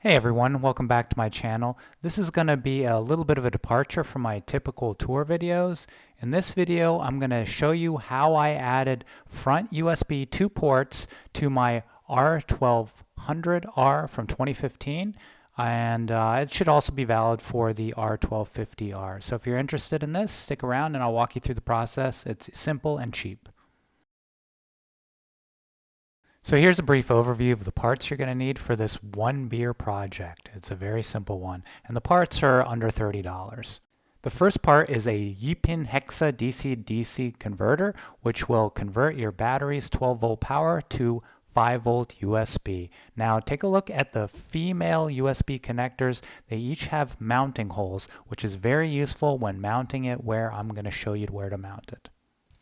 Hey everyone, welcome back to my channel. This is going to be a little bit of a departure from my typical tour videos. In this video, I'm going to show you how I added front USB 2 ports to my R1200R from 2015, and it should also be valid for the R1250R. So if you're interested in this, stick around and I'll walk you through the process. It's simple and cheap. So here's a brief overview of the parts you're going to need for this one beer project. It's a very simple one, and the parts are under $30. The first part is a Yipin Hexa DC-DC converter, which will convert your battery's 12-volt power to 5-volt USB. Now take a look at the female USB connectors. They each have mounting holes, which is very useful when mounting it where I'm going to show you where to mount it.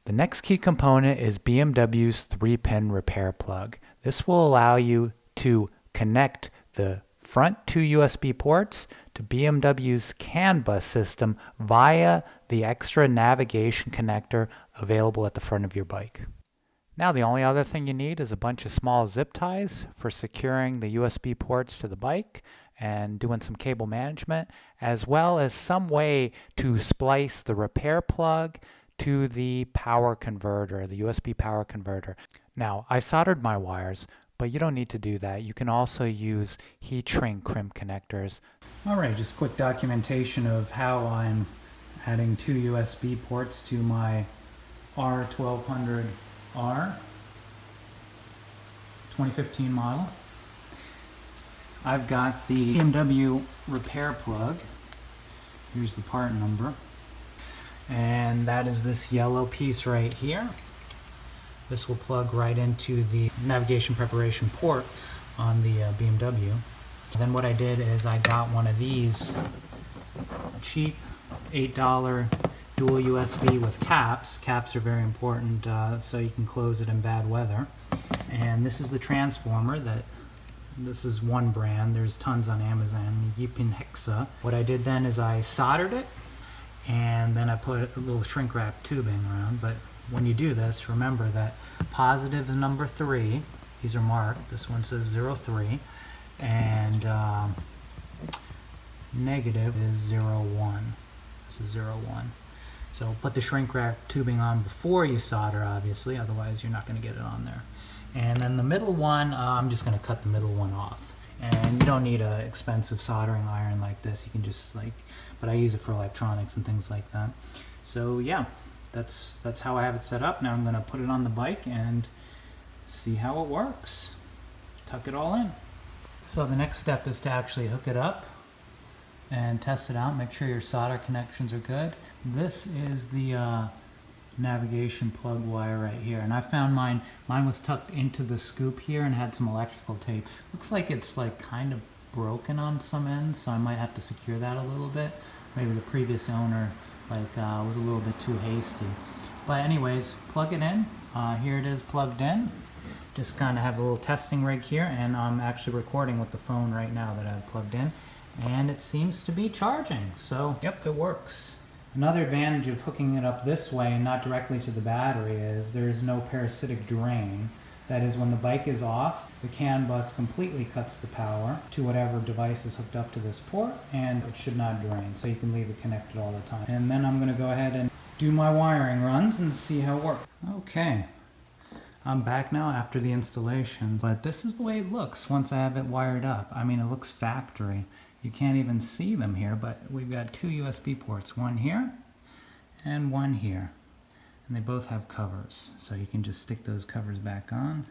The next key component is BMW's 3-pin repair plug. This will allow you to connect the front two USB ports to BMW's CAN bus system via the extra navigation connector available at the front of your bike. Now the only other thing you need is a bunch of small zip ties for securing the USB ports to the bike and doing some cable management, as well as some way to splice the repair plug to the power converter, the USB power converter. Now, I soldered my wires, but you don't need to do that. You can also use heat shrink crimp connectors. All right, just quick documentation of how I'm adding two USB ports to my R1200R 2015 model. I've got the BMW repair plug. Here's the part number. And that is this yellow piece right here. This will plug right into the navigation preparation port on the BMW. And then what I did is I got one of these cheap $8 dual USB with caps. Caps are very important so you can close it in bad weather. And this is the transformer this is one brand. There's tons on Amazon, Yipin Hexa. What I did then is I soldered it, and then I put a little shrink wrap tubing around. But when you do this, remember that positive is number 3. These are marked. This one says 03, and negative is 01. This is 01. So put the shrink wrap tubing on before you solder, obviously, otherwise you're not going to get it on there. And then the middle one, I'm just going to cut the middle one off. And you don't need an expensive soldering iron like this. You can just but I use it for electronics and things like that. So yeah, that's how I have it set up. Now I'm going to put it on the bike and see how it works. Tuck it all in. So the next step is to actually hook it up and test it out. Make sure your solder connections are good. This is the navigation plug wire right here, and I found mine was tucked into the scoop here and had some electrical tape. Looks like it's kind of broken on some ends, so I might have to secure that a little bit. Maybe the previous owner was a little bit too hasty. But anyways, plug it in. Here it is plugged in. Just kind of have a little testing rig here, and I'm actually recording with the phone right now that I've plugged in, and it seems to be charging. So yep, it works. Another advantage of hooking it up this way and not directly to the battery is there's no parasitic drain. That is, when the bike is off, the CAN bus completely cuts the power to whatever device is hooked up to this port, and it should not drain, so you can leave it connected all the time. And then I'm going to go ahead and do my wiring runs and see how it works. Okay, I'm back now after the installation, but this is the way it looks once I have it wired up. I mean, it looks factory. You can't even see them here, but we've got two USB ports, one here and one here. And they both have covers, so you can just stick those covers back on.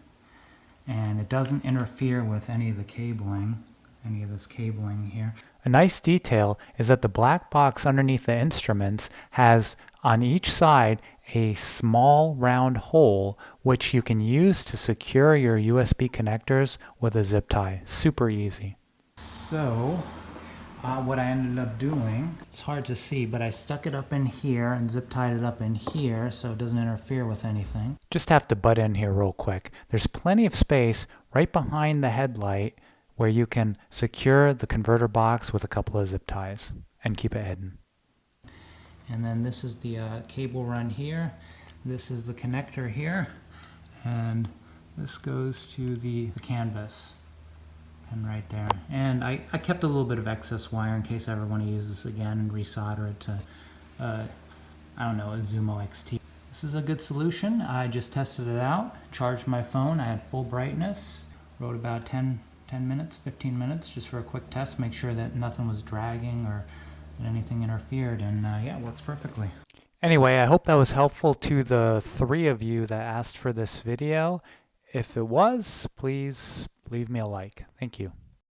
And it doesn't interfere with any of the cabling, any of this cabling here. A nice detail is that the black box underneath the instruments has on each side a small round hole which you can use to secure your USB connectors with a zip tie. Super easy. So what I ended up doing, it's hard to see, but I stuck it up in here and zip tied it up in here so it doesn't interfere with anything. Just have to butt in here real quick. There's plenty of space right behind the headlight where you can secure the converter box with a couple of zip ties and keep it hidden. And then this is the cable run here. This is the connector here. And this goes to the canvas. and right there. And I kept a little bit of excess wire in case I ever want to use this again and resolder it to, I don't know, a Zumo XT. This is a good solution. I just tested it out, charged my phone, I had full brightness, rode about 10 minutes, 15 minutes just for a quick test, make sure that nothing was dragging or that anything interfered, and yeah, it works perfectly. Anyway, I hope that was helpful to the 3 of you that asked for this video. If it was, please leave me a like. Thank you.